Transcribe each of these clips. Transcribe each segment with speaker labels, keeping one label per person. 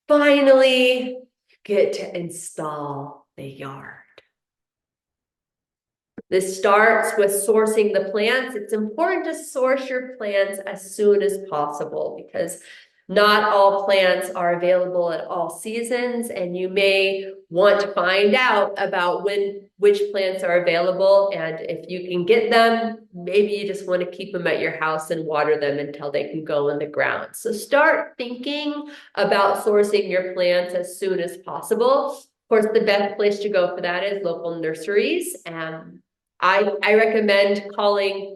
Speaker 1: finally get to install the yard. This starts with sourcing the plants. It's important to source your plants as soon as possible because not all plants are available at all seasons, and you may want to find out about which plants are available, and if you can get them, maybe you just want to keep them at your house and water them until they can go in the ground. So start thinking about sourcing your plants as soon as possible. Of course, the best place to go for that is local nurseries, and I recommend calling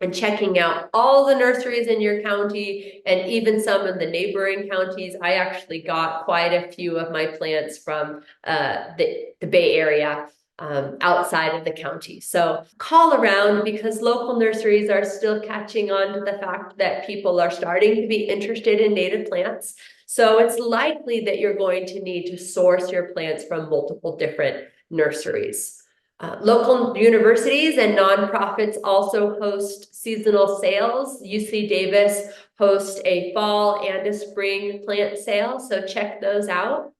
Speaker 1: and checking out all the nurseries in your county and even some in the neighboring counties. I actually got quite a few of my plants from the Bay Area outside of the county. So call around because local nurseries are still catching on to the fact that people are starting to be interested in native plants. So it's likely that you're going to need to source your plants from multiple different nurseries. Local universities and nonprofits also host seasonal sales. UC Davis hosts a fall and a spring plant sale, so check those out.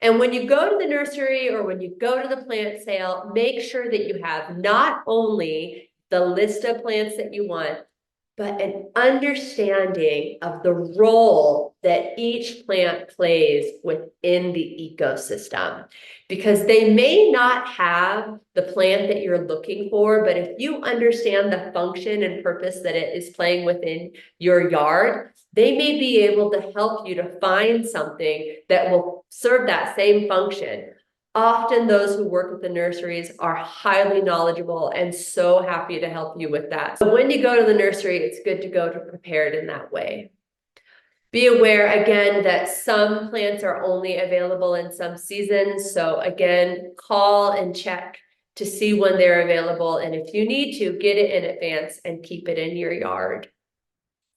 Speaker 1: And when you go to the nursery or when you go to the plant sale, make sure that you have not only the list of plants that you want, but an understanding of the role that each plant plays within the ecosystem. Because they may not have the plant that you're looking for, but if you understand the function and purpose that it is playing within your yard, they may be able to help you to find something that will serve that same function. Often those who work with the nurseries are highly knowledgeable and so happy to help you with that. So when you go to the nursery, it's good to go to prepared in that way. Be aware again that some plants are only available in some seasons. So again, call and check to see when they're available. And if you need to, get it in advance and keep it in your yard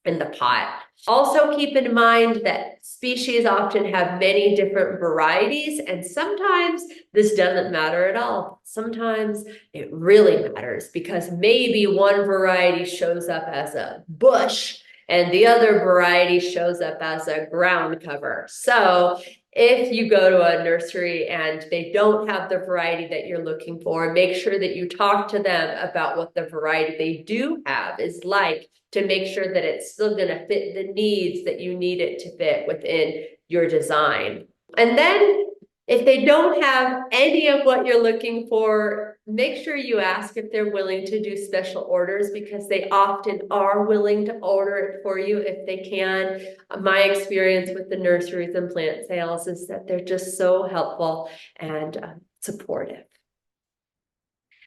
Speaker 1: in the pot. Also keep in mind that species often have many different varieties, and sometimes this doesn't matter at all. Sometimes it really matters because maybe one variety shows up as a bush and the other variety shows up as a ground cover. So if you go to a nursery and they don't have the variety that you're looking for, make sure that you talk to them about what the variety they do have is like, to make sure that it's still going to fit the needs that you need it to fit within your design. And then if they don't have any of what you're looking for, make sure you ask if they're willing to do special orders because they often are willing to order it for you if they can. My experience with the nurseries and plant sales is that they're just so helpful and supportive.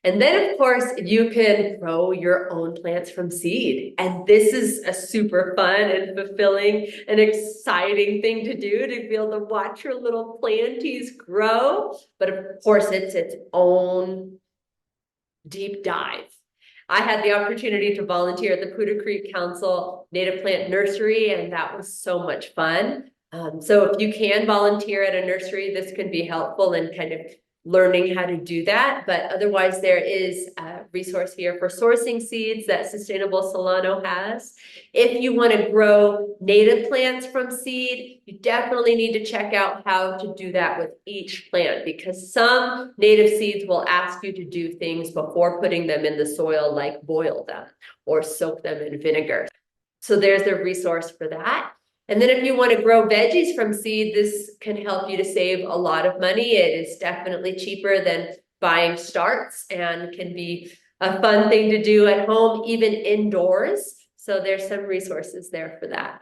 Speaker 1: And then, of course, you can grow your own plants from seed. And this is a super fun and fulfilling and exciting thing to do, to be able to watch your little planties grow. But of course, it's its own deep dive. I had the opportunity to volunteer at the Poudre Creek Council Native Plant Nursery, and that was so much fun. So if you can volunteer at a nursery, this can be helpful in kind of learning how to do that. But otherwise, there is a resource here for sourcing seeds that Sustainable Solano has. If you want to grow native plants from seed, you definitely need to check out how to do that with each plant, because some native seeds will ask you to do things before putting them in the soil, like boil them or soak them in vinegar. So there's a resource for that. And then if you want to grow veggies from seed, this can help you to save a lot of money. It is definitely cheaper than buying starts and can be a fun thing to do at home, even indoors. So there's some resources there for that.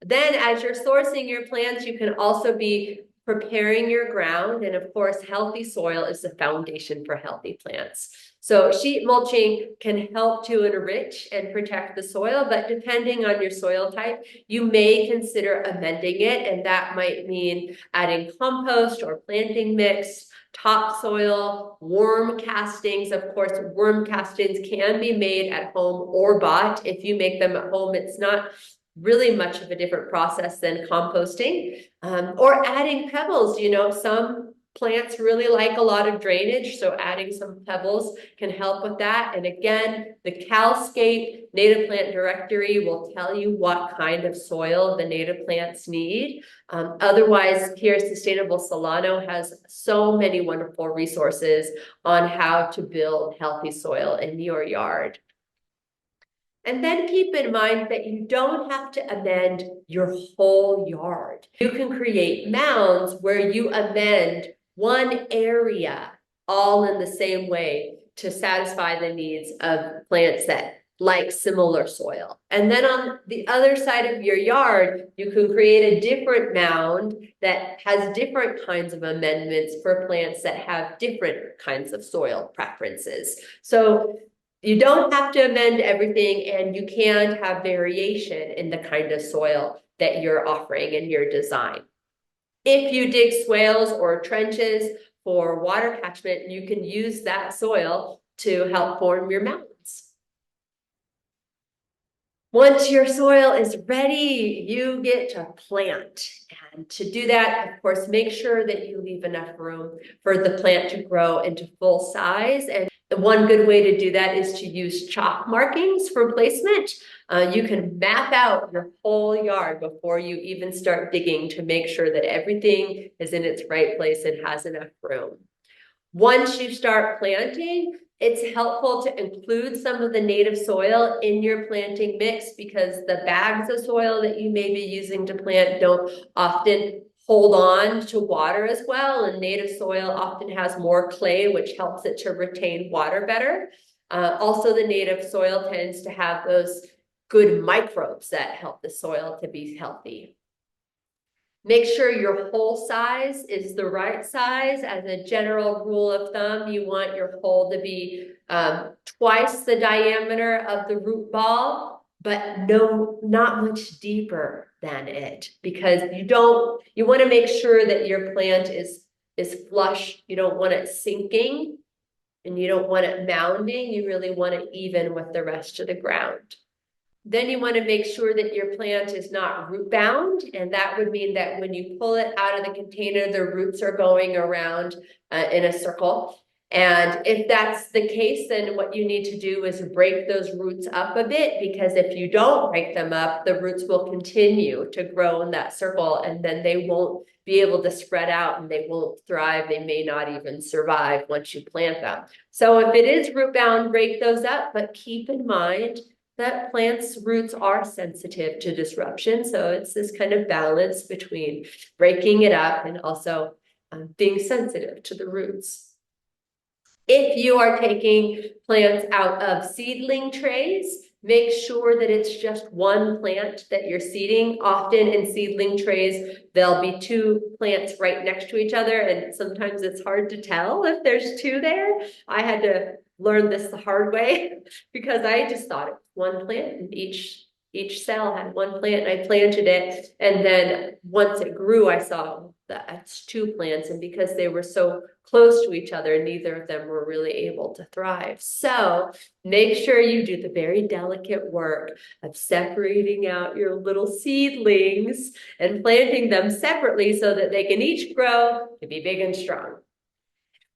Speaker 1: Then as you're sourcing your plants, you can also be preparing your ground. And of course, healthy soil is the foundation for healthy plants. So sheet mulching can help to enrich and protect the soil, but depending on your soil type, you may consider amending it. And that might mean adding compost or planting mix, topsoil, worm castings. Of course, worm castings can be made at home or bought. If you make them at home, it's not really much of a different process than composting, or adding pebbles. You know, some plants really like a lot of drainage, so adding some pebbles can help with that. And again, the CalScape native plant directory will tell you what kind of soil the native plants need. Otherwise, here Sustainable Solano has so many wonderful resources on how to build healthy soil in your yard. And then keep in mind that you don't have to amend your whole yard. You can create mounds where you amend one area all in the same way to satisfy the needs of plants that like similar soil. And then on the other side of your yard, you can create a different mound that has different kinds of amendments for plants that have different kinds of soil preferences. So you don't have to amend everything, and you can have variation in the kind of soil that you're offering in your design. If you dig swales or trenches for water catchment, you can use that soil to help form your mountains. Once your soil is ready, you get to plant. And to do that, of course, make sure that you leave enough room for the plant to grow into full size. And the one good way to do that is to use chalk markings for placement. You can map out your whole yard before you even start digging to make sure that everything is in its right place and has enough room. Once you start planting, it's helpful to include some of the native soil in your planting mix, because the bags of soil that you may be using to plant don't often hold on to water as well, and native soil often has more clay, which helps it to retain water better. Also, the native soil tends to have those good microbes that help the soil to be healthy. Make sure your hole size is the right size. As a general rule of thumb, you want your hole to be twice the diameter of the root ball, but not much deeper than it, because you want to make sure that your plant is flush. You don't want it sinking, and you don't want it mounding. You really want it even with the rest of the ground. Then you want to make sure that your plant is not root bound, and that would mean that when you pull it out of the container, the roots are going around in a circle. And if that's the case, then what you need to do is break those roots up a bit, because if you don't break them up, the roots will continue to grow in that circle, and then they won't be able to spread out and they won't thrive. They may not even survive once you plant them. So if it is root bound, break those up, but keep in mind that plants' roots are sensitive to disruption. So it's this kind of balance between breaking it up and also being sensitive to the roots. If you are taking plants out of seedling trays, make sure that it's just one plant that you're seeding. Often in seedling trays, there'll be two plants right next to each other, and sometimes it's hard to tell if there's two there. I had to learn this the hard way because I just thought it was one plant, and each cell had one plant, and I planted it. And then once it grew, I saw that's two plants. And because they were so close to each other, neither of them were really able to thrive. So make sure you do the very delicate work of separating out your little seedlings and planting them separately so that they can each grow to be big and strong.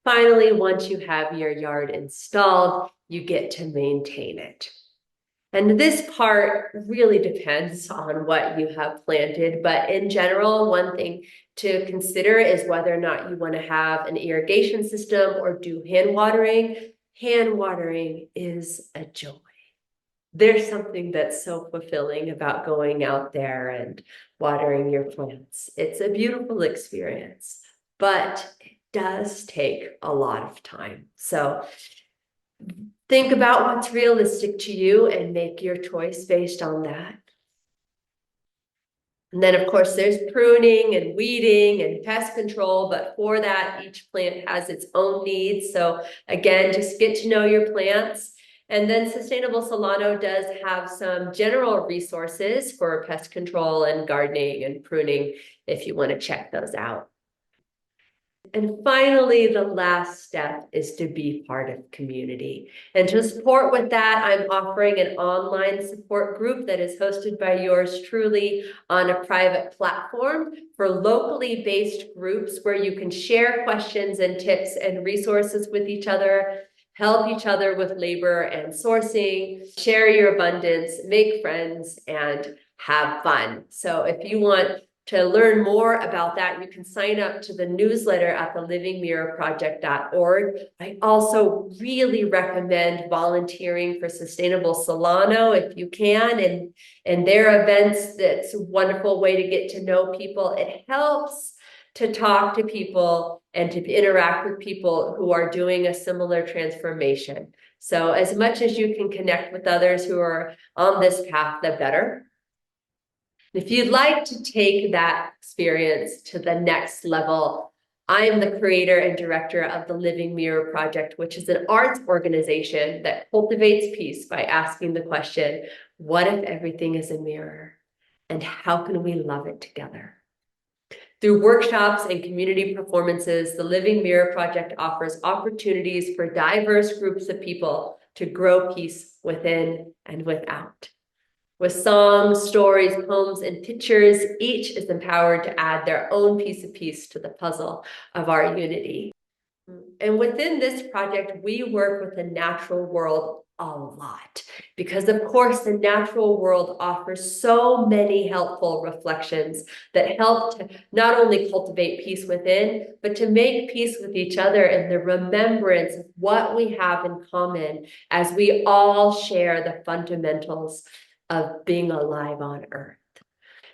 Speaker 1: Finally, once you have your yard installed, you get to maintain it. And this part really depends on what you have planted, but in general, one thing to consider is whether or not you want to have an irrigation system or do hand watering. Hand watering is a joy. There's something that's so fulfilling about going out there and watering your plants. It's a beautiful experience, but it does take a lot of time. So think about what's realistic to you and make your choice based on that. And then, of course, there's pruning and weeding and pest control, but for that, each plant has its own needs. So again, just get to know your plants. And then Sustainable Solano does have some general resources for pest control and gardening and pruning if you want to check those out. And finally, the last step is to be part of community. And to support with that, I'm offering an online support group that is hosted by yours truly on a private platform for locally based groups where you can share questions and tips and resources with each other, help each other with labor and sourcing, share your abundance, make friends, and have fun. So if you want to learn more about that, you can sign up to the newsletter at the livingmirrorproject.org. I also really recommend volunteering for Sustainable Solano if you can, and their events. That's a wonderful way to get to know people. It helps to talk to people and to interact with people who are doing a similar transformation. So as much as you can connect with others who are on this path, the better. If you'd like to take that experience to the next level, I am the creator and director of the Living Mirror Project, which is an arts organization that cultivates peace by asking the question, what if everything is a mirror? And how can we love it together? Through workshops and community performances, the Living Mirror Project offers opportunities for diverse groups of people to grow peace within and without. With songs, stories, poems, and pictures, each is empowered to add their own piece of peace to the puzzle of our unity. And within this project, we work with the natural world a lot because, of course, the natural world offers so many helpful reflections that help to not only cultivate peace within, but to make peace with each other and the remembrance of what we have in common as we all share the fundamentals of being alive on Earth.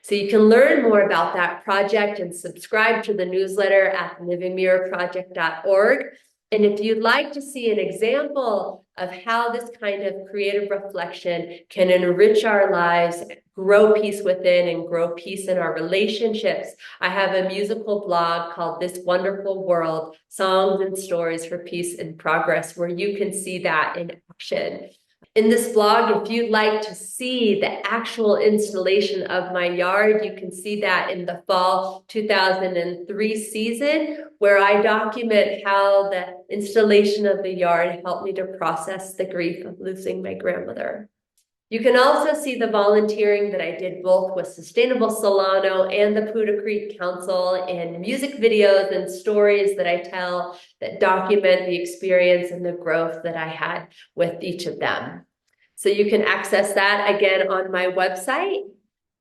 Speaker 1: So you can learn more about that project and subscribe to the newsletter at livingmirrorproject.org. And if you'd like to see an example of how this kind of creative reflection can enrich our lives, grow peace within, and grow peace in our relationships, I have a musical blog called This Wonderful World, Songs and Stories for Peace and Progress, where you can see that in action. In this blog, if you'd like to see the actual installation of my yard, you can see that in the fall 2003 season, where I document how the installation of the yard helped me to process the grief of losing my grandmother. You can also see the volunteering that I did both with Sustainable Solano and the Poudre Creek Council in music videos and stories that I tell that document the experience and the growth that I had with each of them. So you can access that again on my website.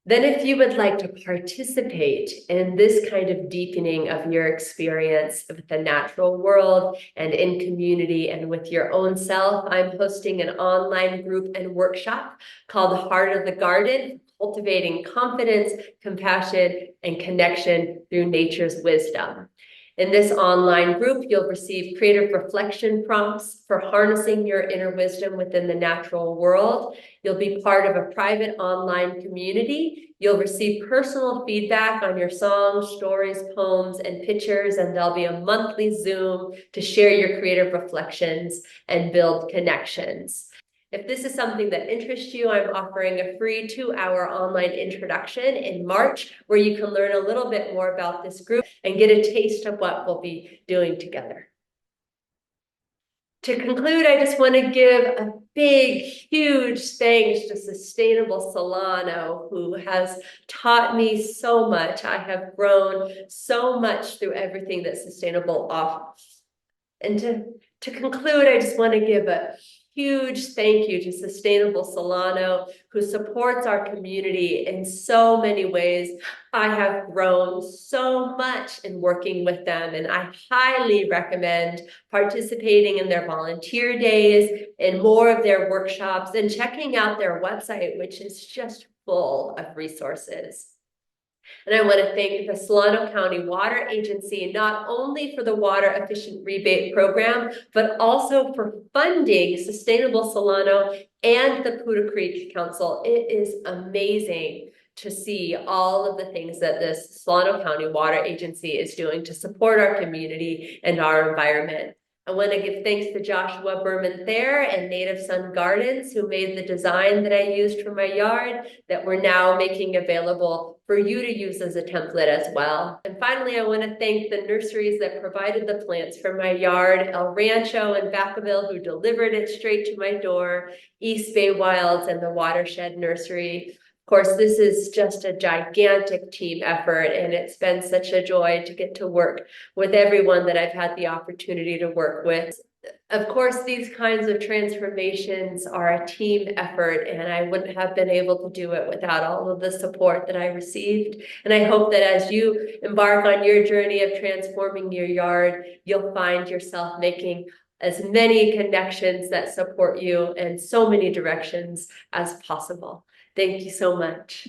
Speaker 1: Then if you would like to participate in this kind of deepening of your experience with the natural world and in community and with your own self, I'm hosting an online group and workshop called Heart of the Garden, Cultivating Confidence, Compassion, and Connection Through Nature's Wisdom. In this online group, you'll receive creative reflection prompts for harnessing your inner wisdom within the natural world. You'll be part of a private online community. You'll receive personal feedback on your songs, stories, poems, and pictures, and there'll be a monthly Zoom to share your creative reflections and build connections. If this is something that interests you, I'm offering a free 2-hour online introduction in March where you can learn a little bit more about this group and get a taste of what we'll be doing together. To conclude, I just want to give a big, huge thanks to Sustainable Solano, who has taught me so much. I have grown so much through everything that Sustainable offers. And to conclude, I just want to give a huge thank you to Sustainable Solano, who supports our community in so many ways. I have grown so much in working with them, and I highly recommend participating in their volunteer days and more of their workshops and checking out their website, which is just full of resources. And I want to thank the Solano County Water Agency, not only for the water efficient rebate program, but also for funding Sustainable Solano and the Poudre Creek Council. It is amazing to see all of the things that this Solano County Water Agency is doing to support our community and our environment. I want to give thanks to Joshua Burman Thayer and Native Sun Gardens, who made the design that I used for my yard that we're now making available for you to use as a template as well. And finally, I want to thank the nurseries that provided the plants for my yard, El Rancho and Vacaville, who delivered it straight to my door, East Bay Wilds, and the Watershed Nursery. Of course, this is just a gigantic team effort, and it's been such a joy to get to work with everyone that I've had the opportunity to work with. Of course, these kinds of transformations are a team effort, and I wouldn't have been able to do it without all of the support that I received. And I hope that as you embark on your journey of transforming your yard, you'll find yourself making as many connections that support you in so many directions as possible. Thank you so much.